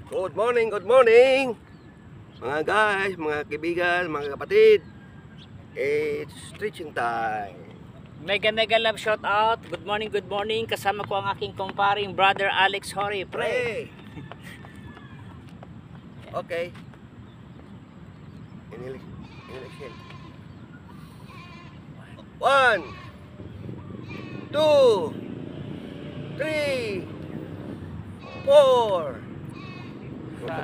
Good morning mga guys, mga kaibigan, mga kapatid. It's stretching time. Mega love shout out. Good morning. Kasama ko ang aking kumparing brother Alex Hori. Pre. Okay. Inhale. 1, 2, 3, 4. 5,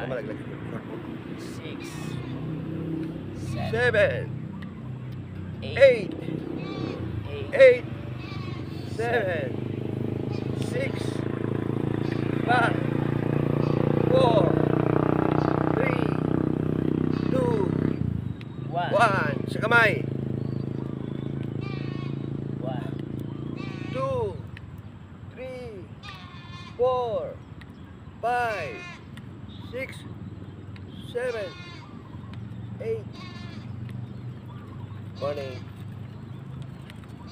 6, 7, 8, 8, 7, 6, 5, 4, 3, 2, 1. Sa kamay. 2, 3, 4, 5, 6, 7, 8. Morning.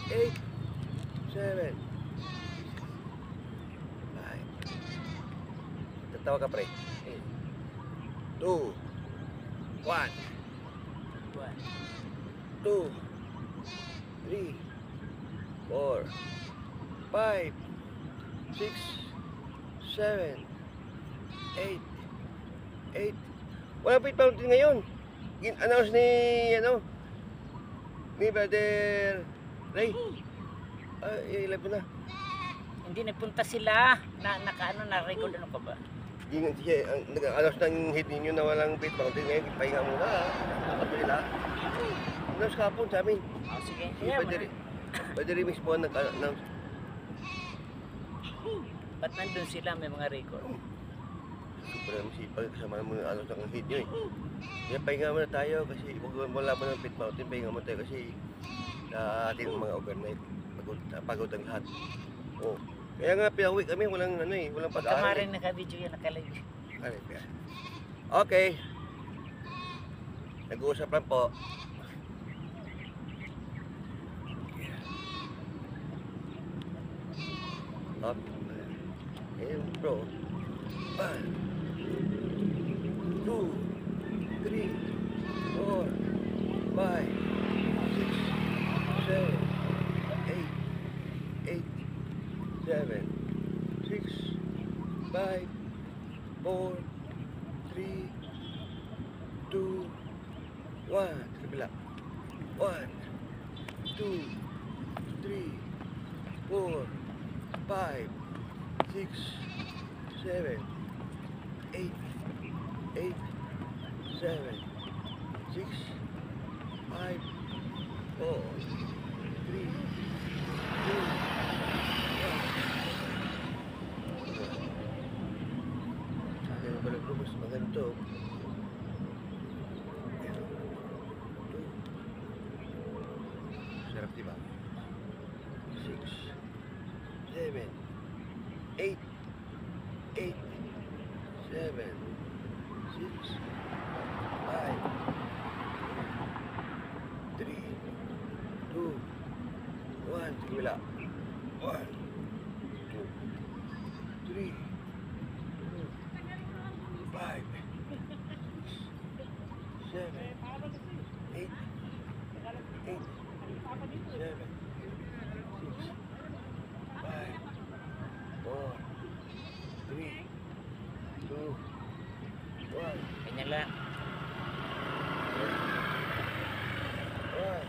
8, 7, 5. Tatawa ka, pre. 2, 1, 2, 3, 4, 5, 6, 7, 8. Wala pa fountain ngayon. Announce ni Brother Ray. Ilan po na? Hindi nagpunta sila na-record ano ka ba? Nag-announce ng hit ninyo na walang pit fountain ngayon. Pahinga muna. Kapila. Announce kapon sa amin. Sige. Brother Ray mismo ang nag-announce. Ba't nandun sila may mga record? Super masipag kasama mo ng ng hit nyo eh. Kaya pahinga muna tayo kasi wala pa ng pit mountain. Pahinga muna tayo kasi sa ating mga overnight. Pagod ang lahat. Oh. Kaya nga pinauwi kami, walang pag-aaral. Kamarin naka-video yan, naka-live. Okay. Nag-uusap lang po. Ayan bro. 1, 2, 3, 4, 5, 6, 7, 8, 7, 6, 5, 4, 3, 2, 1. Kabila. 1, 2, 3, 4, 5, 6, 7, 8, 7, 6, 5, 4, 3, 2, 1. Sa akin pala ko mas maganto. Sarap diba? 6, 7, 8, 7, 6, 5, 3, 2, 1. Simula. 1, 2, 3, 5, 7, 8, 7, 6, 5, 4, 3, 2, 1. Kanya lang. 1,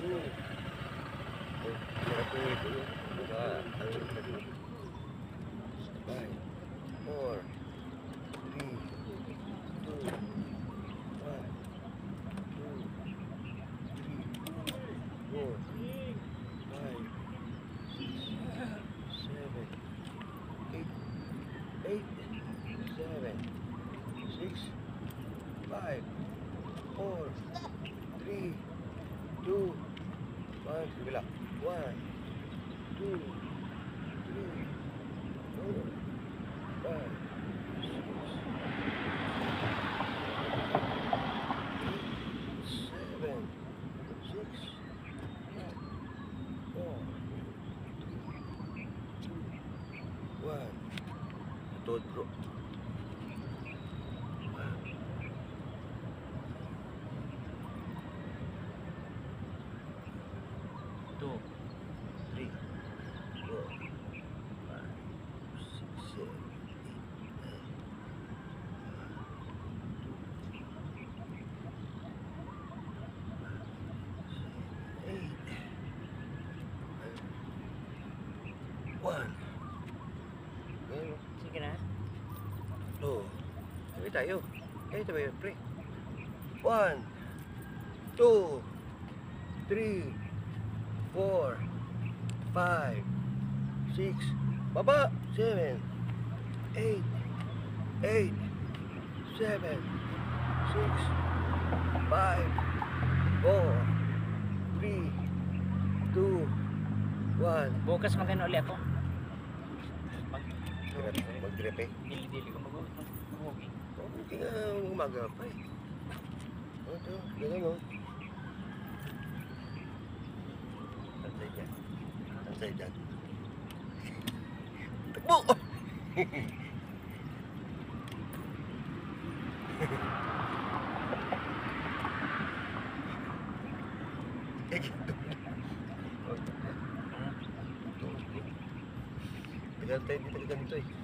2. Sarap yung ito. Diba? 5, 4, 3, 2, 1, 2, 3, 4, 5, 6, 7, 8, 7, 6, 5, 4, 3, 2, 1. Kabila. 1, 2, 3, 4, 5, 7, 6, 4, 3, 2, 1. Tutod bro. tayo. Ganito ba yun, pre? 1, 2, 3, 4, 5, 6, baba, 7, 8, 8, 7, 6, 5, 4, 3, 2, 1. Bukas magano ulit ako. Mag-grip eh. Dili ko mag-uwi. Hindi nga umaga pa eh. Ito, ganun o. Tansay dyan. Tansay dyan. Takbo! Tagal tayo dito ganito eh.